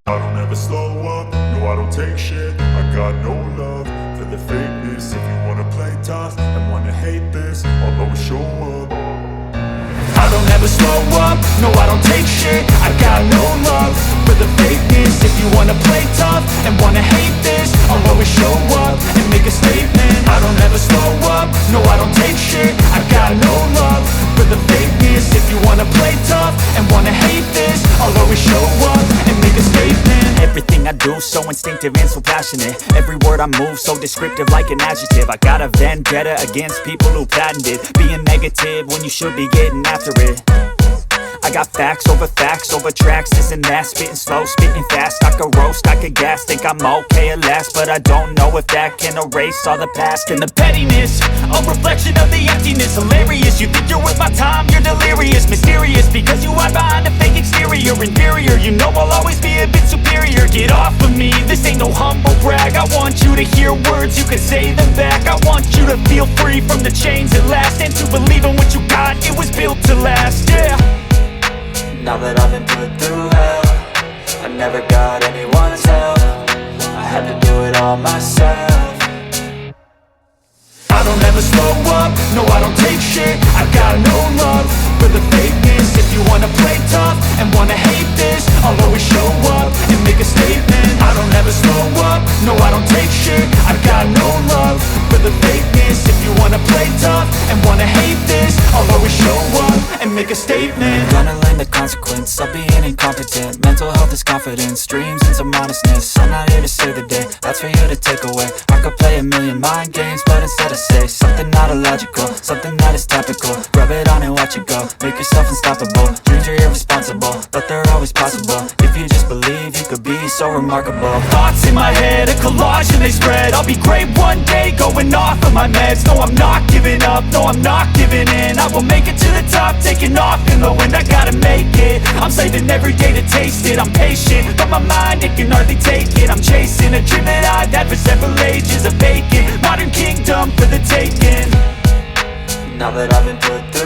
I don't ever slow up, no I don't take shit. I got no love for the fakeness. If you wanna play tough and wanna hate this, I'll always show up. I don't ever slow up, no I don't take shit. I got no love for the fakeness. If you wanna play tough and wanna hate this, I'll always show up and make a statement. I don't ever slow up, no I don't take shit. I got no love for the fakeness. If you wanna play tough and wanna hate this, I'll always show up and make a statement. Everything I do so instinctive and so passionate. Every word I move so descriptive like an adjective. I got a vendetta against people who patented being negative when you should be getting after it. I got facts over tracks, this and that. Spitting slow, spitting fast. I could roast, I could gas. Think I'm okay at last, but I don't know if that can erase all the past. And the pettiness, a reflection of the emptiness. Hilarious, you think you're worth my time, you're delirious. Mysterious, because you hide behind a fake exterior. Inferior, you know I'll always be a bit superior. Get off of me, this ain't no humble brag. I want you to hear words, you can say them back. I want you to feel free from the chains at last, and to believe in what you got, it was built to last, yeah. Now that I've been put through hell, I never got anyone's help. I had to do it all myself. I don't ever slow up, no I don't take shit. I got no love for the fakeness. If you wanna play tough and wanna hate this, I'll always show up and make a statement. I don't ever slow up, no I don't take shit. I got no love for the fakeness. If you wanna play tough and wanna hate this, I'll always show up and make a statement. Gonna learn the consequence of being incompetent. Mental health is confidence, dreams and some honestness. I'm not here to save the day, that's for you to take away. I could play a million mind games, but instead I say something not illogical, something that is topical. Rub it on and watch it go, make yourself unstoppable. Dreams are irresponsible, but they're always possible. If you just believe, you could be so remarkable. Thoughts in my head, a collage and they spread. I'll be great one day, going off of my meds. No, I'm not giving up, no, I'm not giving in. I will make it to the top, taking off in the wind. I gotta make it, I'm saving every day to taste it. I'm patient, but my mind, it can hardly take it. I'm chasing a dream that I've had for several ages. A vacant, modern kingdom for the taking. Now that I've been put through